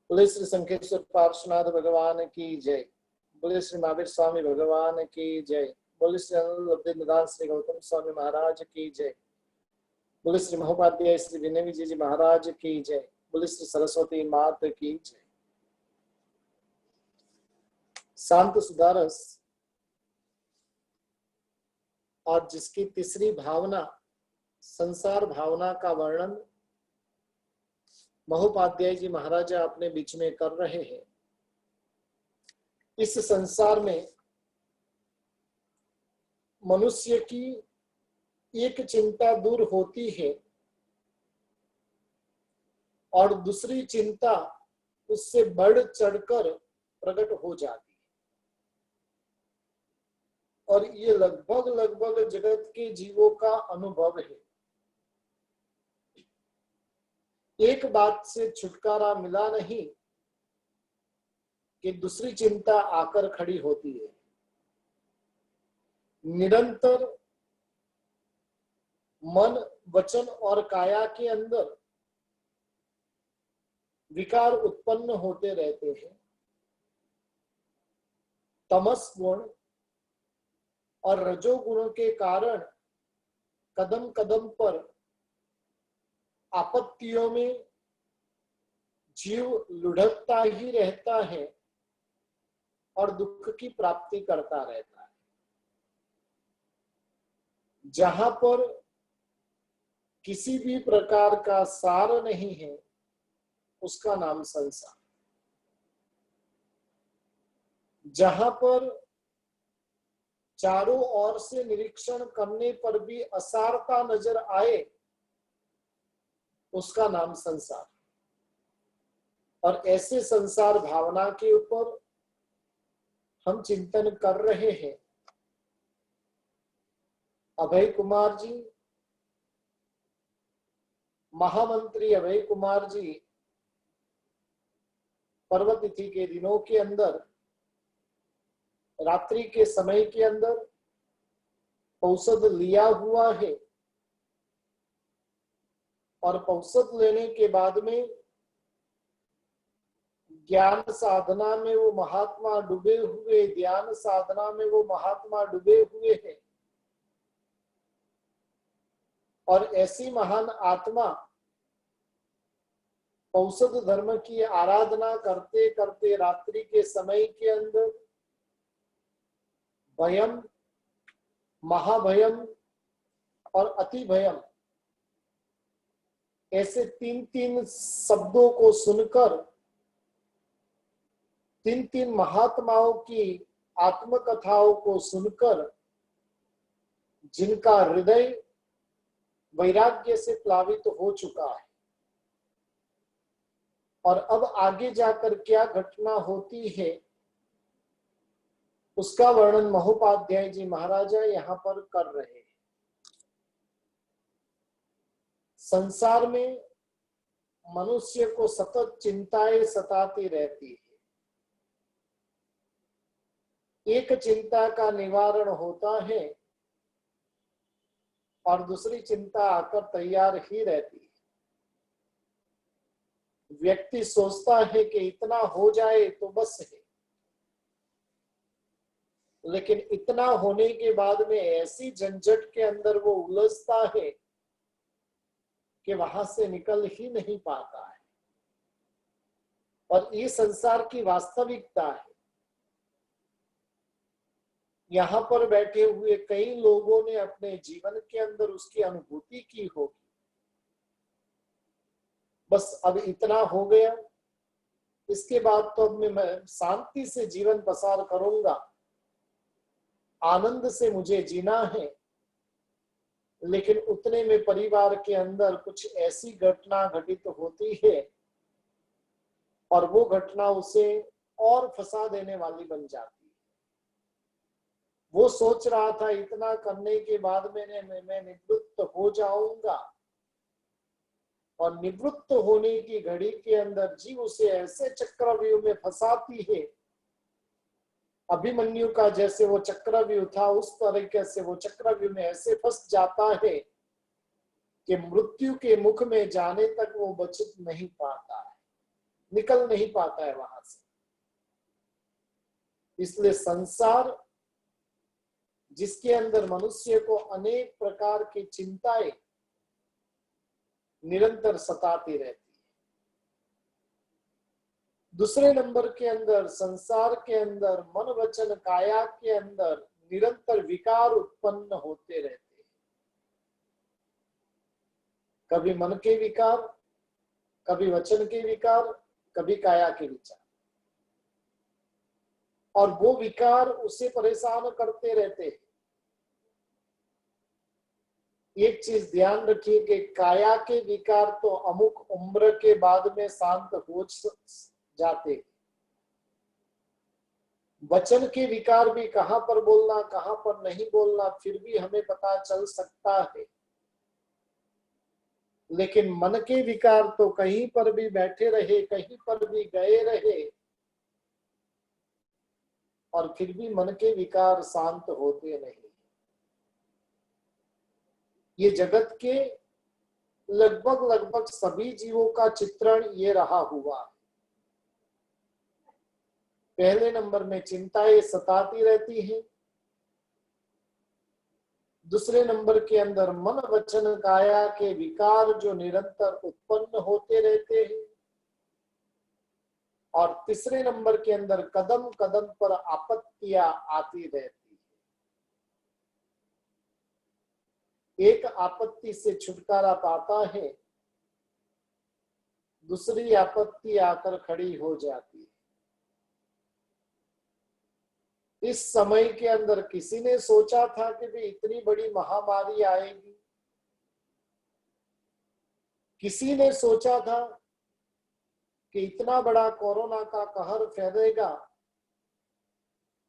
बोले श्री शंखेश्वर पार्श्वनाथ भगवान की जय। बोले श्री महावीर स्वामी भगवान की जय। बोले श्री अनंत श्री गौतम स्वामी महाराज की जय। बोले श्री महोपाध्याय श्री विनय विजय जी महाराज की जय। बोले श्री सरस्वती मात की जय। शांत सुधारस आज जिसकी तीसरी भावना संसार भावना का वर्णन महोपाध्याय जी महाराज अपने बीच में कर रहे हैं। इस संसार में मनुष्य की एक चिंता दूर होती है और दूसरी चिंता उससे बढ़ चढ़कर प्रकट हो जाती है। और ये लगभग जगत के जीवों का अनुभव है। एक बात से छुटकारा मिला नहीं कि दूसरी चिंता आकर खड़ी होती है। निरंतर मन, वचन और काया के अंदर विकार उत्पन्न होते रहते हैं। तमस गुण और रजोगुणों के कारण कदम कदम पर आपत्तियों में जीव लुढ़कता ही रहता है और दुख की प्राप्ति करता रहता है। जहां पर किसी भी प्रकार का सार नहीं है उसका नाम संसार। जहां पर चारों ओर से निरीक्षण करने पर भी असारता नजर आए उसका नाम संसार। और ऐसे संसार भावना के ऊपर हम चिंतन कर रहे हैं। अभय कुमार जी, महामंत्री अभय कुमार जी पर्व तिथि के दिनों के अंदर रात्रि के समय के अंदर औषध लिया हुआ है और औषध लेने के बाद में ज्ञान साधना में वो महात्मा डूबे हुए, ध्यान साधना में वो महात्मा डूबे हुए हैं। और ऐसी महान आत्मा औषध धर्म की आराधना करते करते रात्रि के समय के अंदर भयम, महाभयम और अति भयम ऐसे तीन तीन शब्दों को सुनकर तीन तीन महात्माओं की आत्मकथाओं को सुनकर जिनका हृदय वैराग्य से प्लावित हो चुका है और अब आगे जाकर क्या घटना होती है उसका वर्णन महोपाध्याय जी महाराजा यहाँ पर कर रहे हैं। संसार में मनुष्य को सतत चिंताएं सताती रहती है। एक चिंता का निवारण होता है और दूसरी चिंता आकर तैयार ही रहती है। व्यक्ति सोचता है कि इतना हो जाए तो बस है, लेकिन इतना होने के बाद में ऐसी झंझट के अंदर वो उलझता है कि वहां से निकल ही नहीं पाता है। और ये संसार की वास्तविकता है। यहाँ पर बैठे हुए कई लोगों ने अपने जीवन के अंदर उसकी अनुभूति की होगी। बस अब इतना हो गया, इसके बाद तो अब मैं शांति से जीवन बसर करूंगा, आनंद से मुझे जीना है। लेकिन उतने में परिवार के अंदर कुछ ऐसी घटना घटित होती है और वो घटना उसे और फंसा देने वाली बन जाती है। वो सोच रहा था इतना करने के बाद मैं निवृत्त हो जाऊंगा, और निवृत्त होने की घड़ी के अंदर जीव उसे ऐसे चक्रव्यूह में फंसाती है। अभिमन्यु का जैसे वो चक्रव्यूह था उस तरीके से वो चक्रव्यूह में ऐसे फंस जाता है कि मृत्यु के मुख में जाने तक वो बच नहीं पाता है। निकल नहीं पाता है वहां से। इसलिए संसार जिसके अंदर मनुष्य को अनेक प्रकार की चिंताएं निरंतर सताती रहती है। दूसरे नंबर के अंदर संसार के अंदर मन वचन काया के अंदर निरंतर विकार उत्पन्न होते रहते हैं। कभी मन के विकार, कभी वचन के विकार, कभी काया के विचार, और वो विकार उसे परेशान करते रहते हैं। एक चीज ध्यान रखिए कि काया के विकार तो अमुक उम्र के बाद में शांत हो जाते हैं। वचन के विकार भी कहां पर बोलना कहां पर नहीं बोलना फिर भी हमें पता चल सकता है, लेकिन मन के विकार तो कहीं पर भी बैठे रहे, कहीं पर भी गए रहे, और फिर भी मन के विकार शांत होते नहीं। ये जगत के लगभग सभी जीवों का चित्रण ये रहा हुआ। पहले नंबर में चिंताएं सताती रहती हैं। दूसरे नंबर के अंदर मन वचन काया के विकार जो निरंतर उत्पन्न होते रहते हैं। और तीसरे नंबर के अंदर कदम कदम पर आपत्तियां आती रहती है। एक आपत्ति से छुटकारा पाता है, दूसरी आपत्ति आकर खड़ी हो जाती है। इस समय के अंदर किसी ने सोचा था कि भी इतनी बड़ी महामारी आएगी? किसी ने सोचा था कि इतना बड़ा कोरोना का कहर फैलेगा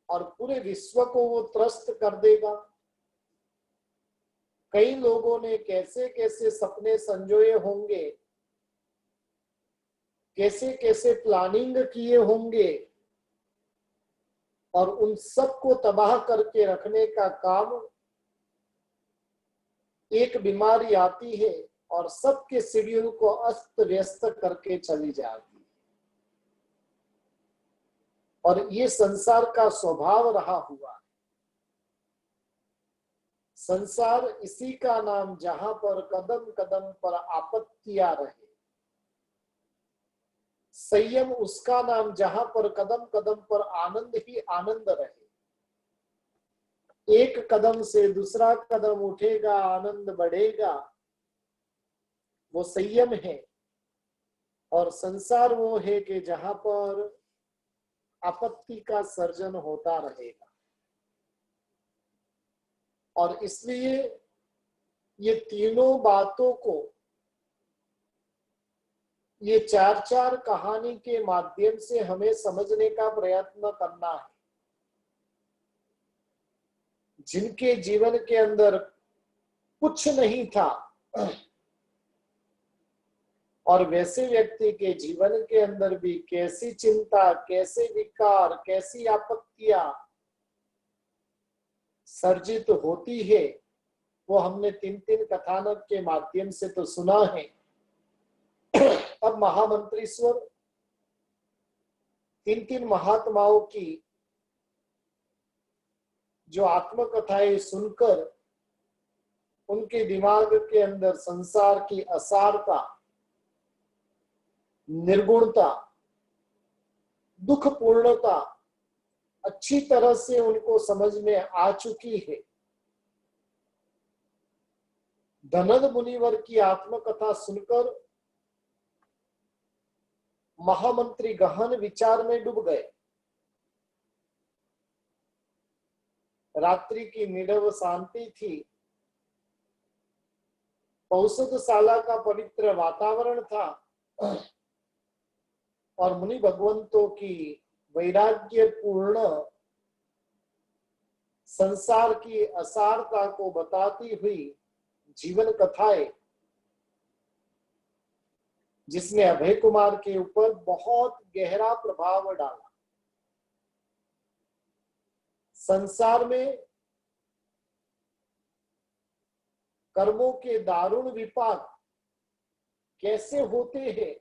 और पूरे विश्व को वो त्रस्त कर देगा? कई लोगों ने कैसे कैसे सपने संजोए होंगे, कैसे कैसे प्लानिंग किए होंगे, और उन सबको तबाह करके रखने का काम एक बीमारी आती है और सबके शेड्यूल को अस्त व्यस्त करके चली जाती है। और ये संसार का स्वभाव रहा हुआ है। संसार इसी का नाम जहां पर कदम कदम पर आपत्तियां रहे। संयम उसका नाम जहां पर कदम कदम पर आनंद ही आनंद रहे। एक कदम से दूसरा कदम उठेगा, आनंद बढ़ेगा, वो संयम है। और संसार वो है कि जहां पर आपत्ति का सर्जन होता रहेगा। और इसलिए ये तीनों बातों को ये चार चार कहानी के माध्यम से हमें समझने का प्रयत्न करना है। जिनके जीवन के अंदर कुछ नहीं था और वैसे व्यक्ति के जीवन के अंदर भी कैसी चिंता, कैसे विकार, कैसी आपत्तियां सर्जित होती है, वो हमने तीन तीन कथानक के माध्यम से तो सुना है। अब महामंत्रीश्वर तीन तीन महात्माओं की जो आत्मकथाएं सुनकर उनके दिमाग के अंदर संसार की असारता, निर्गुणता, दुख पूर्णता अच्छी तरह से उनको समझ में आ चुकी है। धनद मुनिवर की आत्मकथा सुनकर महामंत्री गहन विचार में डूब गए। रात्रि की नीरव शांति थी, औषधशाला का पवित्र वातावरण था, और मुनि भगवंतों की वैराग्य पूर्ण संसार की असारता को बताती हुई जीवन कथाएं, जिसने अभय कुमार के ऊपर बहुत गहरा प्रभाव डाला। संसार में कर्मों के दारुण विपाक कैसे होते हैं,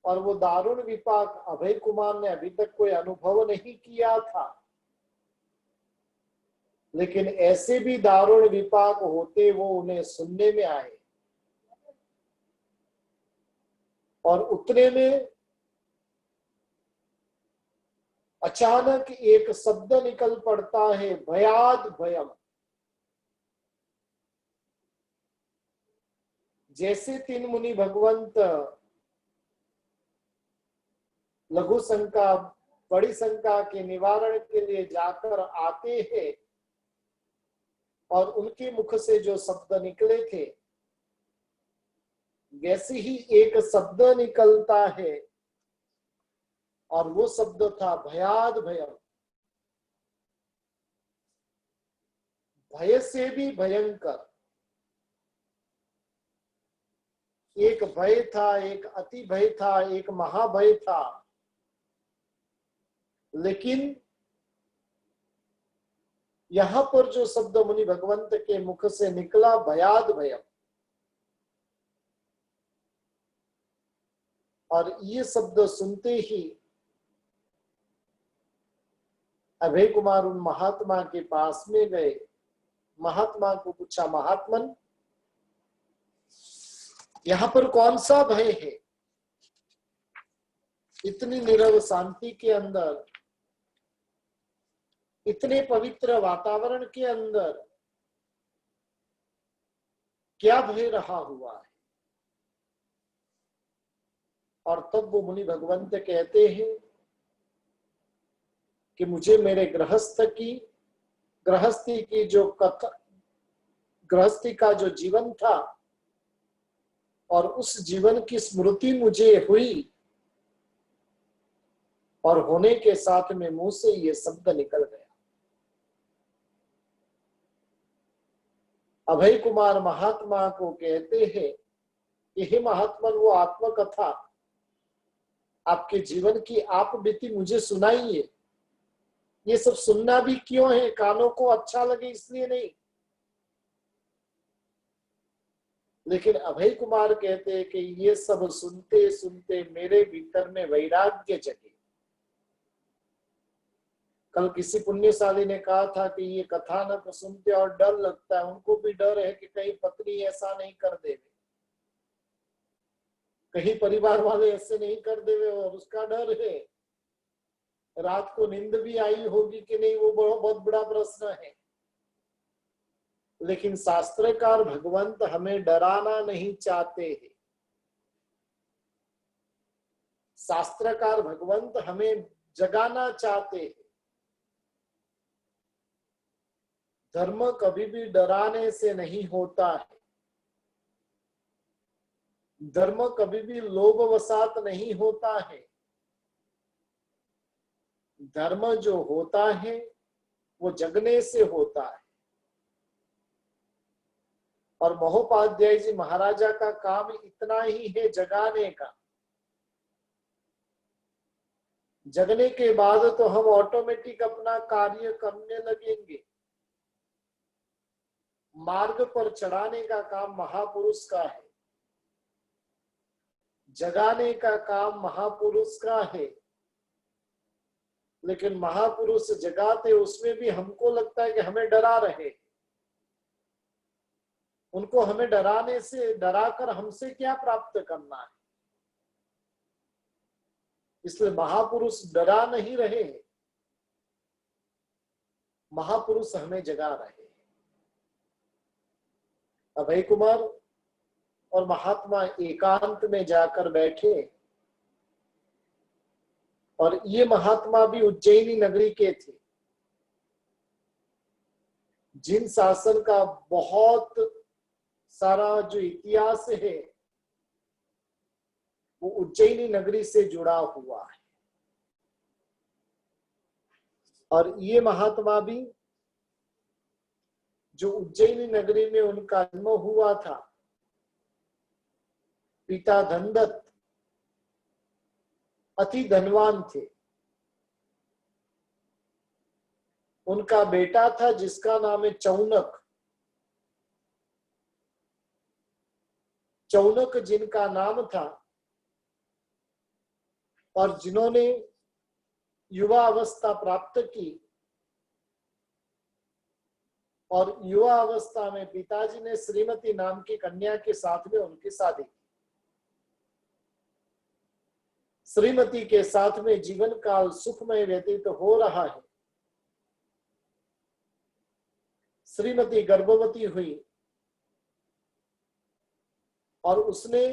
और वो दारुण विपाक अभय कुमार ने अभी तक कोई अनुभव नहीं किया था, लेकिन ऐसे भी दारुण विपाक होते वो उन्हें सुनने में आए। और उतने में अचानक एक शब्द निकल पड़ता है, भयाद भयम। जैसे तीन मुनि भगवंत लघु शंका बड़ी शंका के निवारण के लिए जाकर आते हैं और उनके मुख से जो शब्द निकले थे, वैसे ही एक शब्द निकलता है और वो शब्द था भयाद भयम। भय से भी भयंकर। एक भय था, एक अति भय था, एक महाभय था, लेकिन यहां पर जो शब्द मुनि भगवंत के मुख से निकला, भयाद भयम, और ये शब्द सुनते ही अभय कुमार उन महात्मा के पास में गए। महात्मा को पूछा, महात्मन यहां पर कौन सा भय है? इतनी नीरव शांति के अंदर, इतने पवित्र वातावरण के अंदर क्या भय रहा हुआ है? और तब वो मुनि भगवंत कहते हैं कि मुझे मेरे गृहस्थी की जो कथा, गृहस्थी का जो जीवन था और उस जीवन की स्मृति मुझे हुई, और होने के साथ में मुंह से ये शब्द निकल गया। अभय कुमार महात्मा को कहते हैं कि हे महात्मा, वो आत्मकथा आपके जीवन की आप बीती मुझे सुनाइए। ये सब सुनना भी क्यों है? कानों को अच्छा लगे इसलिए नहीं। लेकिन अभय कुमार कहते हैं कि ये सब सुनते सुनते मेरे भीतर में वैराग्य जगे। कल किसी पुण्यशाली ने कहा था कि ये कथानक सुनते और डर लगता है। उनको भी डर है कि कहीं पत्नी ऐसा नहीं कर देवे, कहीं परिवार वाले ऐसे नहीं कर देवे, और उसका डर है। रात को नींद भी आई होगी कि नहीं, वो बहुत बड़ा प्रश्न है। लेकिन शास्त्रकार भगवंत हमें डराना नहीं चाहते हैं। शास्त्रकार भगवंत हमें जगाना चाहते हैं। धर्म कभी भी डराने से नहीं होता है। धर्म कभी भी लोभवशात नहीं होता है। धर्म जो होता है वो जगने से होता है। और महोपाध्याय जी महाराजा का काम इतना ही है, जगाने का। जगने के बाद तो हम ऑटोमेटिक अपना कार्य करने लगेंगे। मार्ग पर चढ़ाने का काम महापुरुष का है, जगाने का काम महापुरुष का है। लेकिन महापुरुष जगाते, उसमें भी हमको लगता है कि हमें डरा रहे। उनको हमें डराने से, डराकर हमसे क्या प्राप्त करना है? इसलिए महापुरुष डरा नहीं रहे, महापुरुष हमें जगा रहे। अभय कुमार और महात्मा एकांत में जाकर बैठे, और ये महात्मा भी उज्जैनी नगरी के थे। जिन शासन का बहुत सारा जो इतिहास है वो उज्जैनी नगरी से जुड़ा हुआ है। और ये महात्मा भी, जो उज्जैनी नगरी में उनका जन्म हुआ था, पिता धनदत्त अति धनवान थे। उनका बेटा था जिसका नाम है चौनक। चौनक जिनका नाम था, और जिन्होंने युवा अवस्था प्राप्त की और युवा अवस्था में पिताजी ने श्रीमती नाम की कन्या के साथ में उनकी शादी की। श्रीमती के साथ में जीवन काल सुखमय व्यतीत हो रहा है। श्रीमती गर्भवती हुई और उसने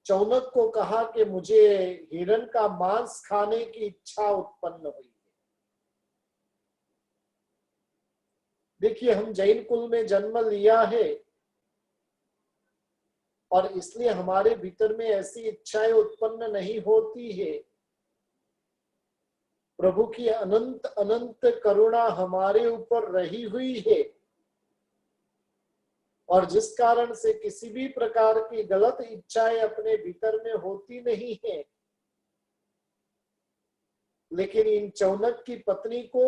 चौनक को कहा कि मुझे हिरण का मांस खाने की इच्छा उत्पन्न हुई। देखिए, हम जैन कुल में जन्म लिया है और इसलिए हमारे भीतर में ऐसी इच्छाएं उत्पन्न नहीं होती है। प्रभु की अनंत अनंत करुणा हमारे ऊपर रही हुई है और जिस कारण से किसी भी प्रकार की गलत इच्छाएं अपने भीतर में होती नहीं है। लेकिन इन चौनक की पत्नी को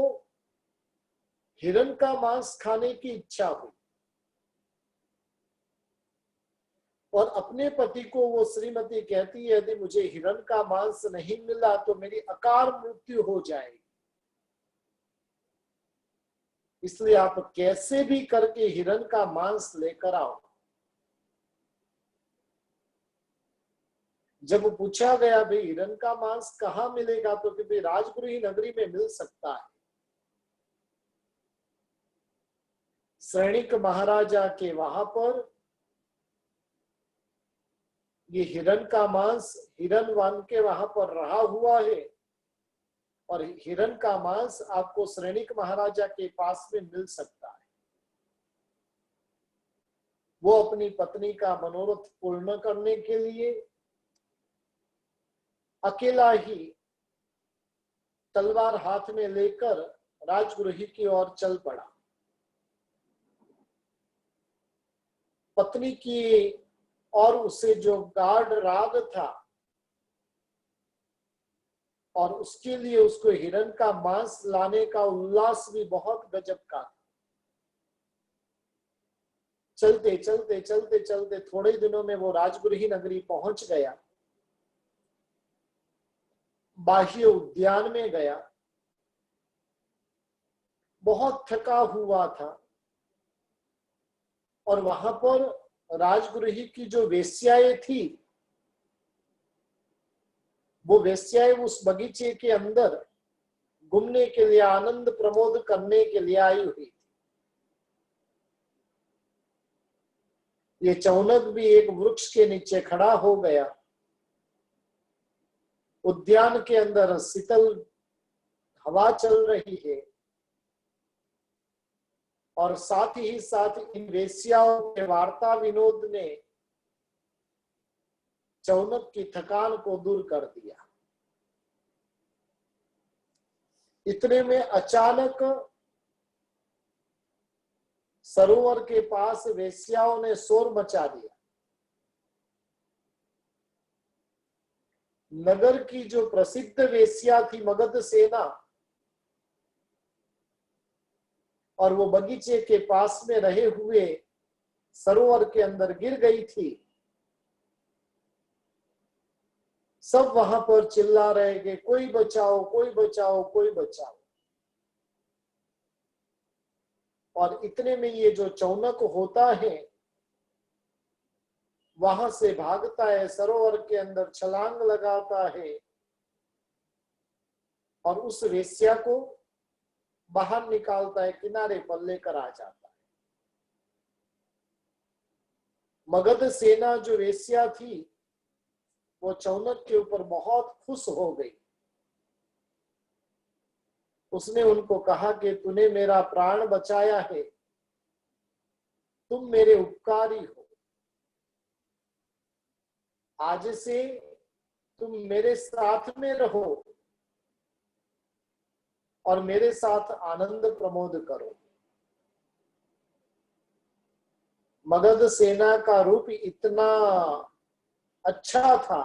हिरण का मांस खाने की इच्छा हुई और अपने पति को वो श्रीमती कहती है यदि मुझे हिरण का मांस नहीं मिला तो मेरी अकाल मृत्यु हो जाएगी, इसलिए आप कैसे भी करके हिरण का मांस लेकर आओ। जब पूछा गया भाई हिरण का मांस कहाँ मिलेगा, तो कि भाई राजगृही नगरी में मिल सकता है। सैनिक महाराजा के वहां पर ये हिरण का मांस हिरण वन के वहां पर रहा हुआ है और हिरण का मांस आपको सैनिक महाराजा के पास में मिल सकता है। वो अपनी पत्नी का मनोरथ पूर्ण करने के लिए अकेला ही तलवार हाथ में लेकर राजगृही की ओर चल पड़ा। पत्नी की और उसे जो गाढ़ राग था और उसके लिए उसको हिरण का मांस लाने का उल्लास भी बहुत गजब का था। चलते चलते चलते चलते थोड़े दिनों में वो राजगृही नगरी पहुंच गया। बाह्य उद्यान में गया, बहुत थका हुआ था और वहां पर राजगृही की जो वेश्याएं थी वो वेश्याएं उस बगीचे के अंदर घूमने के लिए आनंद प्रमोद करने के लिए आई हुई थी। ये चौनक भी एक वृक्ष के नीचे खड़ा हो गया। उद्यान के अंदर शीतल हवा चल रही है और साथ ही साथ इन वेश्याओं के वार्ता विनोद ने चौनक की थकान को दूर कर दिया। इतने में अचानक सरोवर के पास वेश्याओं ने शोर मचा दिया। नगर की जो प्रसिद्ध वेश्या थी मगध सेना, और वो बगीचे के पास में रहे हुए सरोवर के अंदर गिर गई थी। सब वहां पर चिल्ला रहे कि कोई बचाओ, कोई बचाओ, कोई बचाओ। और इतने में ये जो चौनक होता है वहां से भागता है, सरोवर के अंदर छलांग लगाता है और उस वेश्या को बाहर निकालता है, किनारे पर लेकर आ जाता है। मगध सेना जो वेश्या थी वो चौनक के ऊपर बहुत खुश हो गई। उसने उनको कहा कि तूने मेरा प्राण बचाया है, तुम मेरे उपकारी हो, आज से तुम मेरे साथ में रहो और मेरे साथ आनंद प्रमोद करो। मगध सेना का रूप इतना अच्छा था,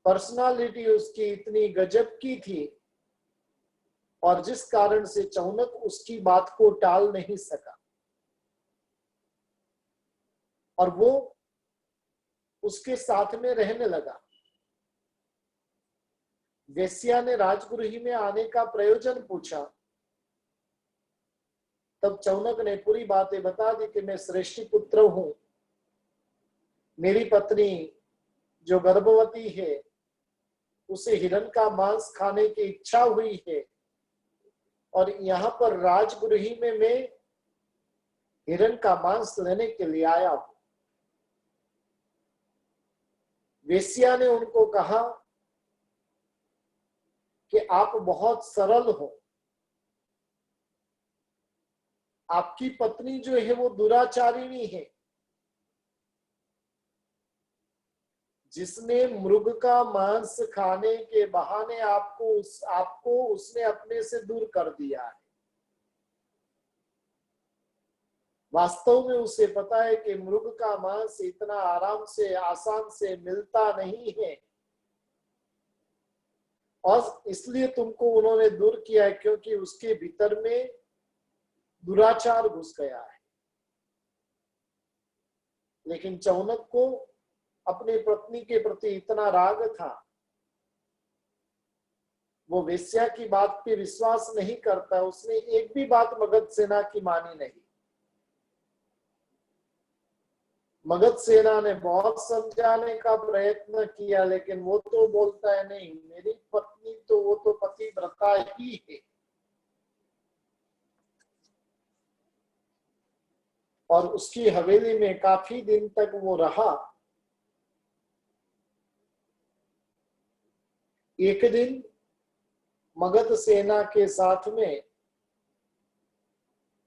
पर्सनालिटी उसकी इतनी गजब की थी और जिस कारण से चौनक उसकी बात को टाल नहीं सका और वो उसके साथ में रहने लगा। वेश्या ने राजगृह में आने का प्रयोजन पूछा। तब चौनक ने पूरी बातें बता दी कि मैं श्रेष्ठी पुत्र हूं, मेरी पत्नी जो गर्भवती है उसे हिरण का मांस खाने की इच्छा हुई है और यहाँ पर राजगृह में मैं हिरण का मांस लेने के लिए आया हूं। वेश्या ने उनको कहा कि आप बहुत सरल हो, आपकी पत्नी जो है वो दुराचारिणी है, जिसने मृग का मांस खाने के बहाने आपको उसने अपने से दूर कर दिया है। वास्तव में उसे पता है कि मृग का मांस इतना आराम से आसान से मिलता नहीं है और इसलिए तुमको उन्होंने दूर किया है क्योंकि उसके भीतर में दुराचार घुस गया है। लेकिन चौनक को अपनी पत्नी के प्रति इतना राग था, वो वेश्या की बात पे विश्वास नहीं करता। उसने एक भी बात मगध सेना की मानी नहीं। मगध सेना ने बहुत समझाने का प्रयत्न किया लेकिन वो तो बोलता है नहीं, मेरी पत्नी तो वो तो पतिव्रता ही है। और उसकी हवेली में काफी दिन तक वो रहा। एक दिन मगध सेना के साथ में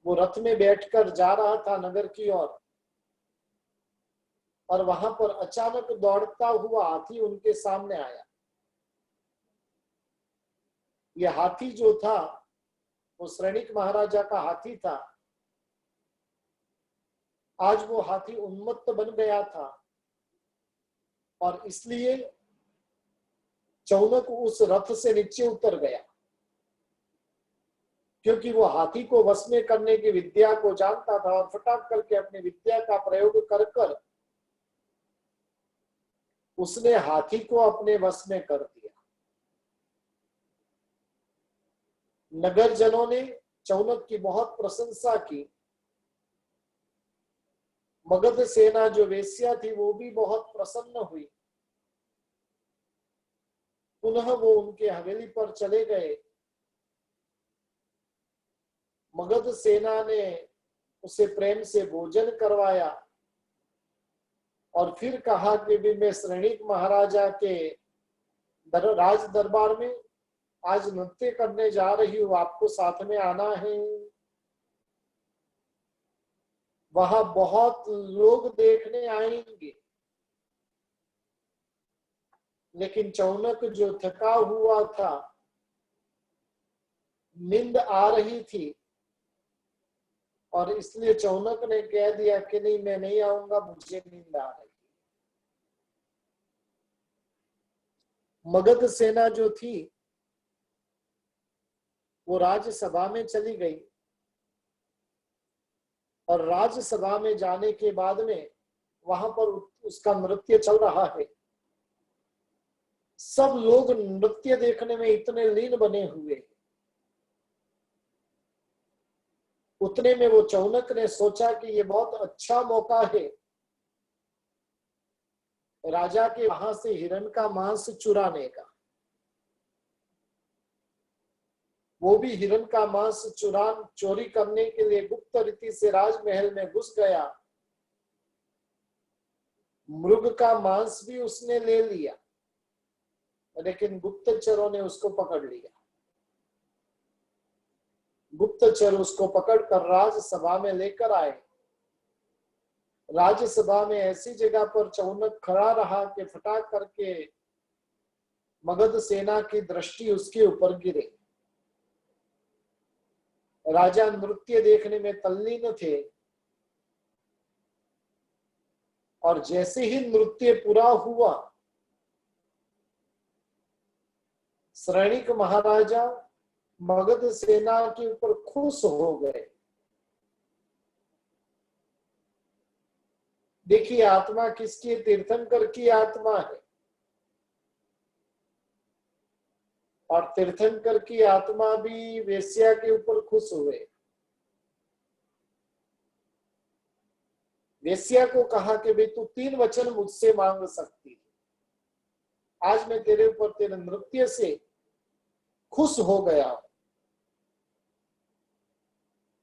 वो रथ में बैठकर जा रहा था नगर की ओर और वहां पर अचानक दौड़ता हुआ हाथी उनके सामने आया। यह हाथी जो था वो श्रेणिक महाराजा का हाथी था। आज वो हाथी उन्मत्त बन गया था और इसलिए चौनक उस रथ से नीचे उतर गया क्योंकि वो हाथी को वश में करने की विद्या को जानता था और फटाक करके अपनी विद्या का प्रयोग कर कर उसने हाथी को अपने वश में कर दिया। नगर जनों ने चौनक की बहुत प्रशंसा की। मगध सेना जो वेश्या थी वो भी बहुत प्रसन्न हुई। पुनः वो उनके हवेली पर चले गए। मगध सेना ने उसे प्रेम से भोजन करवाया और फिर कहा कि भी मैं श्रेणिक महाराजा के राज दरबार में आज नृत्य करने जा रही हूँ, आपको साथ में आना है। वहां बहुत लोग देखने आएंगे। लेकिन चौनक जो थका हुआ था, नींद आ रही थी और इसलिए चौनक ने कह दिया कि नहीं, मैं नहीं आऊंगा, मुझे नींद आ रही। मगध सेना जो थी वो राज्यसभा में चली गई और राज्यसभा में जाने के बाद में वहां पर उसका नृत्य चल रहा है। सब लोग नृत्य देखने में इतने लीन बने हुए। उतने में वो चौनक ने सोचा कि ये बहुत अच्छा मौका है राजा के वहां से हिरण का मांस चुराने का। वो भी हिरण का मांस चोरी करने के लिए गुप्त रीति से राजमहल में घुस गया। मृग का मांस भी उसने ले लिया लेकिन गुप्तचरों ने उसको पकड़ लिया। गुप्तचर उसको पकड़कर राज्यसभा में लेकर आए। राज्यसभा में ऐसी जगह पर चौनक खड़ा रहा कि फटाक करके मगध सेना की दृष्टि उसके ऊपर गिरे। राजा नृत्य देखने में तल्लीन थे और जैसे ही नृत्य पूरा हुआ, श्रेणिक महाराजा मगध सेना के ऊपर खुश हो गए। देखिए, आत्मा किसकी? तीर्थंकर की आत्मा है। और तीर्थंकर की आत्मा भी वेश्या के ऊपर खुश हुए। वेश्या को कहा कि भाई तू 3 वचन मुझसे मांग सकती है, आज मैं तेरे ऊपर तेरे नृत्य से खुश हो गया।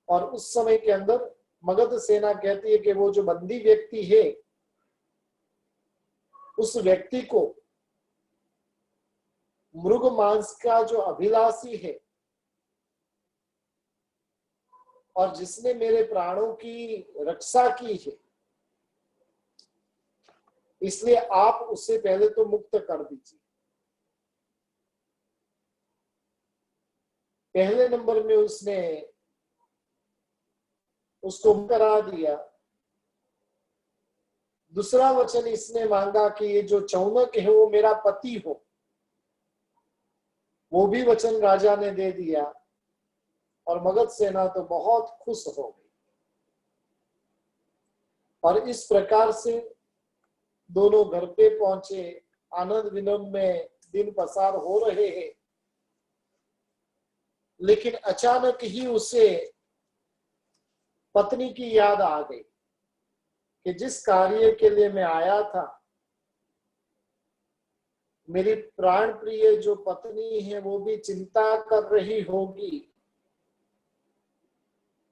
और उस समय के अंदर मगध सेना कहती है कि वो जो बंदी व्यक्ति है, उस व्यक्ति को मृग मांस का जो अभिलाषी है और जिसने मेरे प्राणों की रक्षा की है, इसलिए आप उससे पहले तो मुक्त कर दीजिए। पहले नंबर में उसने उसको करा दिया। दूसरा वचन इसने मांगा कि ये जो चौनक है वो मेरा पति हो, वो भी वचन राजा ने दे दिया। और मगध सेना तो बहुत खुश हो गई। और इस प्रकार से दोनों घर पे पहुंचे, आनंद विनोद में दिन पसार हो रहे हैं। लेकिन अचानक ही उसे पत्नी की याद आ गई कि जिस कार्य के लिए मैं आया था, मेरी प्राण प्रिय जो पत्नी है वो भी चिंता कर रही होगी।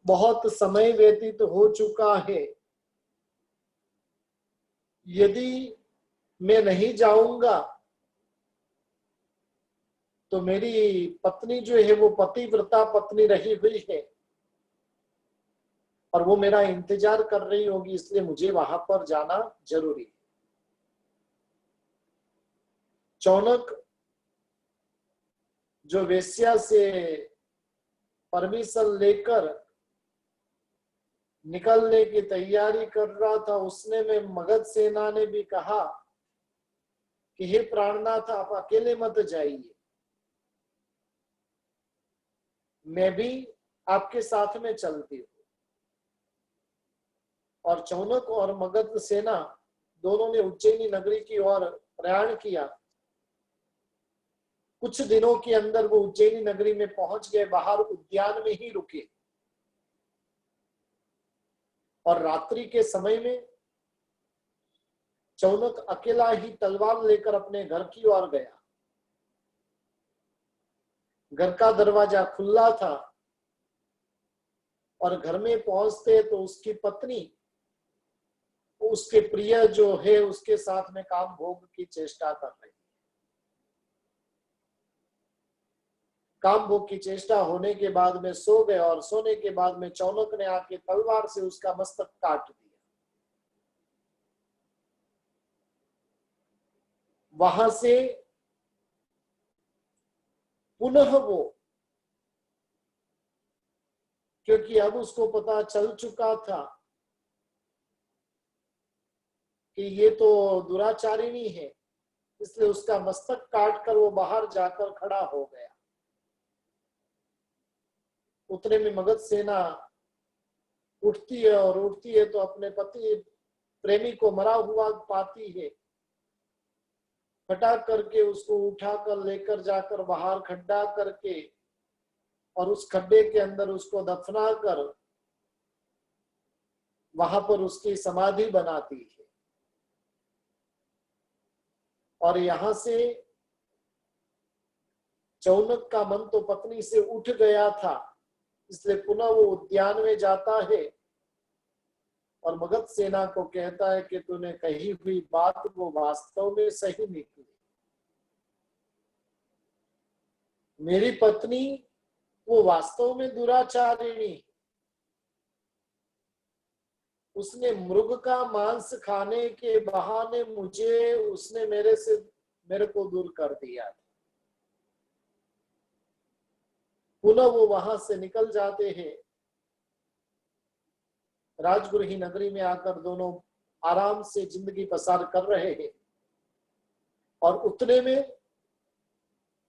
बहुत समय व्यतीत हो चुका है, यदि मैं नहीं जाऊंगा तो मेरी पत्नी जो है वो पतिव्रता पत्नी रही हुई है और वो मेरा इंतजार कर रही होगी, इसलिए मुझे वहां पर जाना जरूरी है। चौनक जो वेश्या से परमिशन लेकर निकलने की तैयारी कर रहा था, उसने में मगध सेना ने भी कहा कि हे प्राणनाथ, आप अकेले मत जाइए, मैं भी आपके साथ में चलती हूँ। और चौनक और मगध सेना दोनों ने उज्जैनी नगरी की ओर प्रयाण किया। कुछ दिनों के अंदर वो उज्जैनी नगरी में पहुंच गए, बाहर उद्यान में ही रुके। और रात्रि के समय में चौनक अकेला ही तलवार लेकर अपने घर की ओर गया। घर का दरवाजा खुला था और घर में पहुंचते तो उसकी पत्नी उसके प्रिय जो है उसके साथ में काम भोग की चेष्टा कर रही। काम भोग की चेष्टा होने के बाद में सो गए और सोने के बाद में चौनक ने आके तलवार से उसका मस्तक काट दिया। वहां से पुनः वो, क्योंकि अब उसको पता चल चुका था कि ये तो दुराचारिणी है, इसलिए उसका मस्तक काट कर वो बाहर जाकर खड़ा हो गया। उतने में मगध सेना उठती है और उठती है तो अपने पति प्रेमी को मरा हुआ पाती है। हटा करके उसको उठाकर लेकर जाकर बाहर खड्डा करके और उस खड्डे के अंदर उसको दफना कर वहां पर उसकी समाधि बनाती है। और यहां से चौनक का मन तो पत्नी से उठ गया था, इसलिए पुनः वो उद्यान में जाता है और मगध सेना को कहता है कि तूने कही हुई बात वो वास्तव में सही निकली। मेरी पत्नी वो वास्तव में दुराचारिणी, उसने मृग का मांस खाने के बहाने मुझे उसने मेरे को दूर कर दिया। पुनः वो वहां से निकल जाते हैं। राजगुरु ही नगरी में आकर दोनों आराम से जिंदगी पसार कर रहे हैं। और उतने में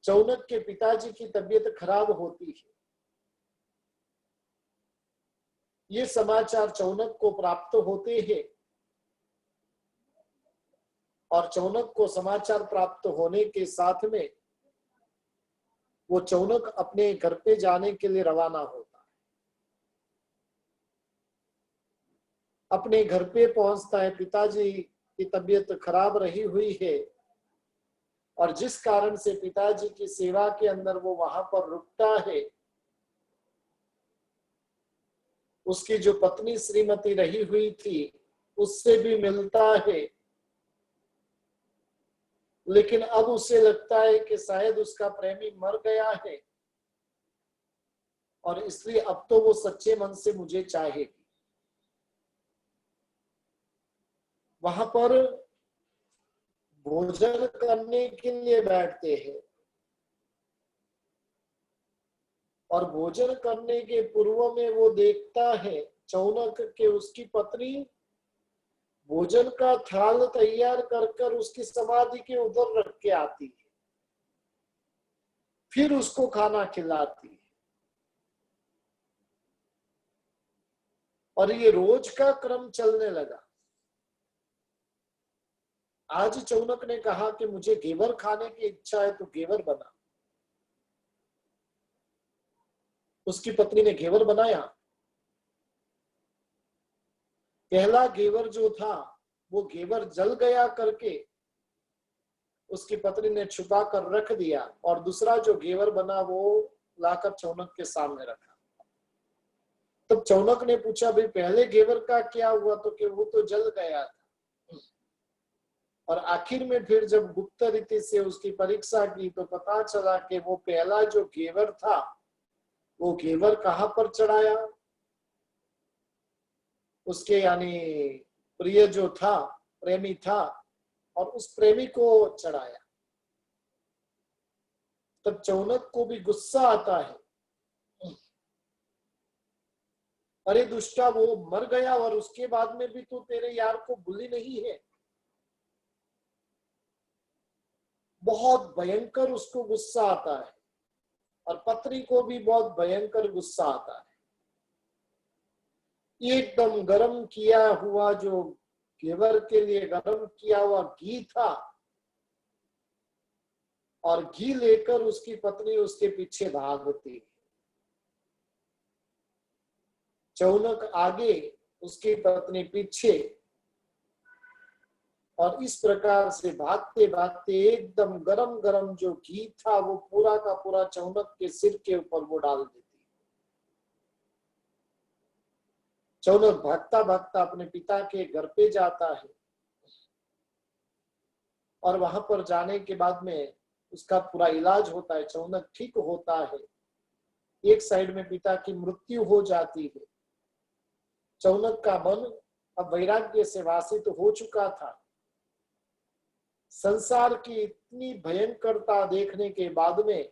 चौनक के पिताजी की तबीयत खराब होती है। ये समाचार चौनक को प्राप्त होते हैं और चौनक को समाचार प्राप्त होने के साथ में वो चौनक अपने घर पे जाने के लिए रवाना होता है। अपने घर पे पहुंचता है, पिताजी की तबीयत खराब रही हुई है और जिस कारण से पिताजी की सेवा के अंदर वो वहां पर रुकता है, उसकी जो पत्नी श्रीमती रही हुई थी उससे भी मिलता है, लेकिन अब उसे लगता है कि शायद उसका प्रेमी मर गया है और इसलिए अब तो वो सच्चे मन से मुझे चाहेगी। वहां पर भोजन करने के लिए बैठते हैं और भोजन करने के पूर्व में वो देखता है चौनक के उसकी पत्नी भोजन का थाल तैयार कर कर उसकी समाधि के उधर रख के आती है, फिर उसको खाना खिलाती है। और ये रोज का क्रम चलने लगा। आज चौनक ने कहा कि मुझे घेवर खाने की इच्छा है तो घेवर बना। उसकी पत्नी ने घेवर बनाया। पहला घेवर जो था वो घेवर जल गया करके उसकी पत्नी ने छुपा कर रख दिया और दूसरा जो घेवर बना वो लाकर चौनक के सामने रखा। तब चौनक ने पूछा, भाई पहले घेवर का क्या हुआ? तो कि वो तो जल गया था। और आखिर में फिर जब गुप्त रीति से उसकी परीक्षा की तो पता चला कि वो पहला जो घेवर था वो घेवर कहां पर चढ़ाया? उसके यानी प्रिय जो था, प्रेमी था, और उस प्रेमी को चढ़ाया। तब चौनक को भी गुस्सा आता है, अरे दुष्टा, वो मर गया और उसके बाद में भी तू तेरे यार को भूली नहीं है। बहुत भयंकर उसको गुस्सा आता है और पत्नी को भी बहुत भयंकर गुस्सा आता है। एकदम गरम किया हुआ जो घेवर के लिए गरम किया हुआ घी था और घी लेकर उसकी पत्नी उसके पीछे भागती। चौनक आगे, उसकी पत्नी पीछे, और इस प्रकार से भागते भागते एकदम गरम गरम जो घी था वो पूरा का पूरा चौनक के सिर के ऊपर वो डाल देती। चौनक भागता भागता अपने पिता के घर पे जाता है और वहां पर जाने के बाद में उसका पूरा इलाज होता है, चौनक ठीक होता है। एक साइड में पिता की मृत्यु हो जाती है। चौनक का मन अब वैराग्य से वासित हो चुका था। संसार की इतनी भयंकरता देखने के बाद में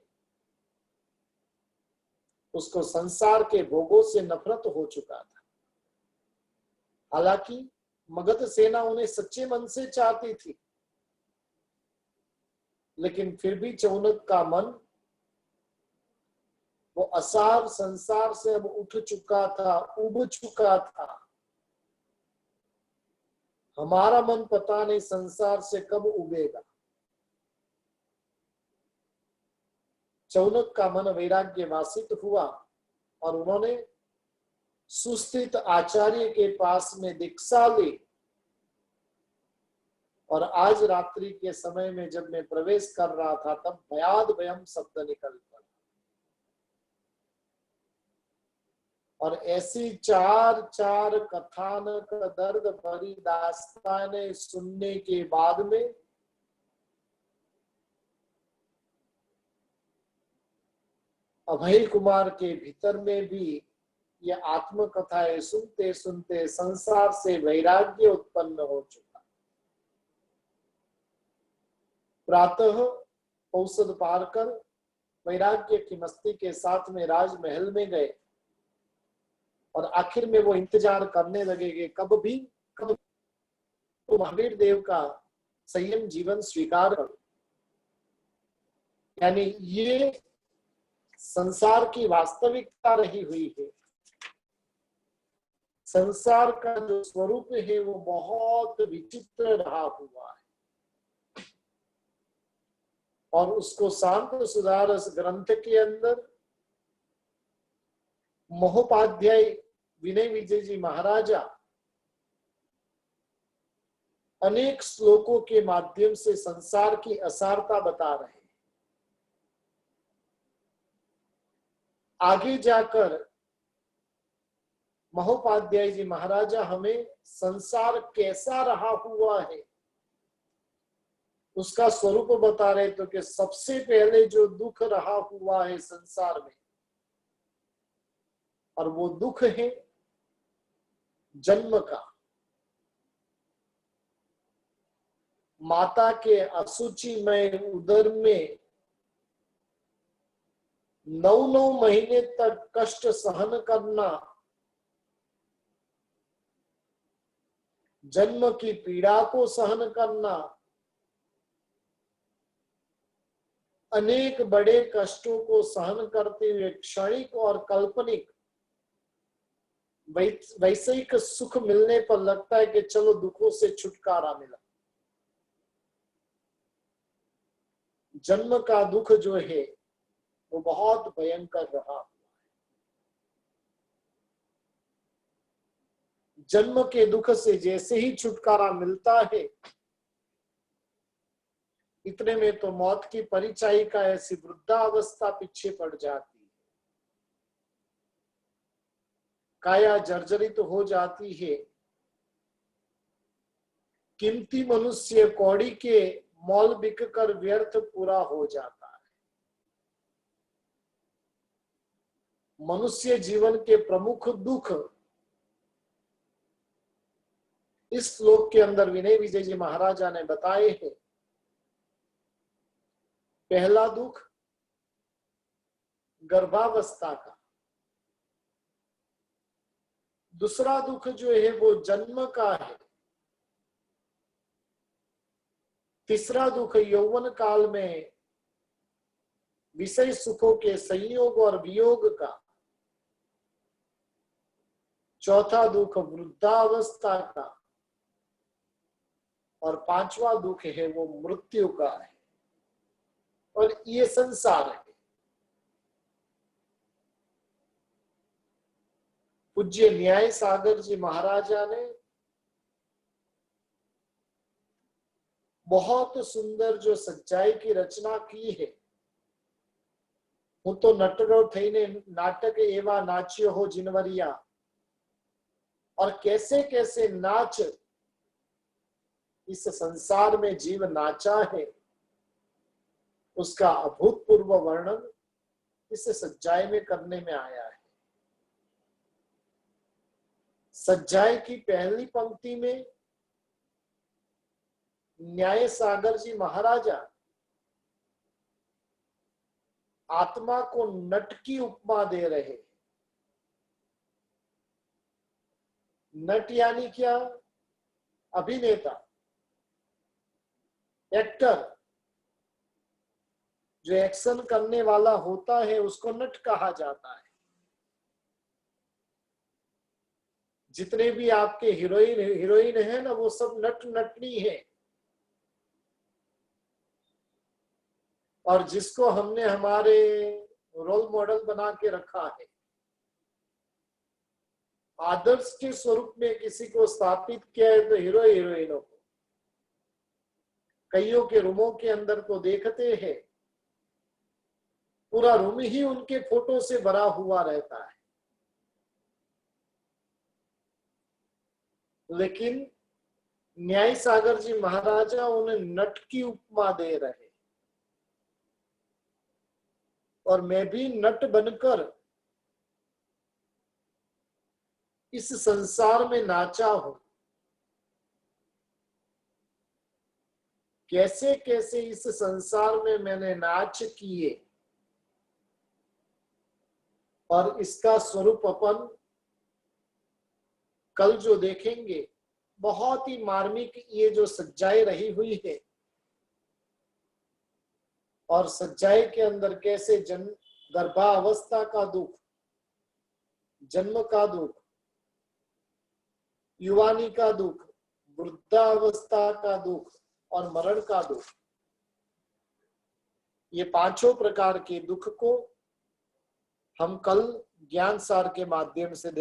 उसको संसार के भोगों से नफरत हो चुका था। हालांकि मगध सेना उन्हें सच्चे मन से चाहती थी, लेकिन फिर भी चौनक का मन वो असार संसार से अब उठ चुका था, उब चुका था। हमारा मन पता नहीं संसार से कब उबेगा। चौनक का मन वैराग्य वासित हुआ और उन्होंने सुस्थित आचार्य के पास में दीक्षा ली। और आज रात्रि के समय में जब मैं प्रवेश कर रहा था तब भयाद भयम शब्द निकल पड़ा। और ऐसी चार चार कथानक दर्द भरी दास्तानें सुनने के बाद में अभय कुमार के भीतर में भी ये आत्मकथाएं सुनते सुनते संसार से वैराग्य उत्पन्न हो चुका। प्रातः औषध पार कर वैराग्य की मस्ती के साथ में राजमहल में गए और आखिर में वो इंतजार करने लगे कब तो महावीर देव का संयम जीवन स्वीकार कर। यानी ये संसार की वास्तविकता रही हुई है। संसार का जो स्वरूप है वो बहुत विचित्र रहा हुआ है। और उसको शांत सुधारस ग्रंथ के अंदर महोपाध्याय विनय विजय जी महाराजा अनेक श्लोकों के माध्यम से संसार की असारता बता रहे हैं। आगे जाकर महोपाध्याय जी महाराजा हमें संसार कैसा रहा हुआ है उसका स्वरूप बता रहे, तो कि सबसे पहले जो दुख रहा हुआ है संसार में, और वो दुख है जन्म का। माता के असुचिमय उदर में 9 महीने तक कष्ट सहन करना, जन्म की पीड़ा को सहन करना, अनेक बड़े कष्टों को सहन करते हुए क्षणिक और काल्पनिक वैश्विक सुख मिलने पर लगता है कि चलो दुखों से छुटकारा मिला। जन्म का दुख जो है वो बहुत भयंकर रहा हुआ है। जन्म के दुख से जैसे ही छुटकारा मिलता है, इतने में तो मौत की परिचायिका ऐसी वृद्धावस्था पीछे पड़ जाती है, काया जर्जरित तो हो जाती है। कीमती मनुष्य कौड़ी के मॉल बिक कर व्यर्थ पूरा हो जाता है। मनुष्य जीवन के प्रमुख दुख इस श्लोक के अंदर विनय विजय जी महाराजा ने बताए हैं। पहला दुख गर्भावस्था का, दूसरा दुख जो है वो जन्म का है, तीसरा दुख यौवन काल में विषय सुखों के संयोग और वियोग का, चौथा दुख वृद्धावस्था का, और पांचवा दुख है वो मृत्यु का है। और ये संसार है। पूज्य न्याय सागर जी महाराजा ने बहुत सुंदर जो सच्चाई की रचना की है। હું તો નટરો થઈને नाटक एवा नाच्यो हो जिनवरिया, और कैसे कैसे नाच इस संसार में जीव नाचा है, उसका अभूतपूर्व वर्णन इस सच्चाई में करने में आया है। सच्चाई की पहली पंक्ति में न्याय सागर जी महाराजा आत्मा को नट की उपमा दे रहे। नट यानी क्या? अभिनेता, एक्टर। जो एक्शन करने वाला होता है उसको नट कहा जाता है। जितने भी आपके हीरोइन हीरोइन है ना, वो सब नट नटनी है। और जिसको हमने हमारे रोल मॉडल बना के रखा है, आदर्श के स्वरूप में किसी को स्थापित किया है, तो हीरो हीरोइनों को। कईयों के रूमों के अंदर तो देखते हैं पूरा रूम ही उनके फोटो से भरा हुआ रहता है। लेकिन न्याय सागर जी महाराजा उन्हें नट की उपमा दे रहे। और मैं भी नट बनकर इस संसार में नाचा हूं। कैसे कैसे इस संसार में मैंने नाच किए, और इसका स्वरूप अपन कल जो देखेंगे, बहुत ही मार्मिक ये जो सच्चाई रही हुई है। और सच्चाई के अंदर कैसे गर्भावस्था का दुख, जन्म का दुख, युवानी का दुख, वृद्धावस्था का दुख और मरण का दुख, ये पांचों प्रकार के दुख को हम कल ज्ञान सार के माध्यम से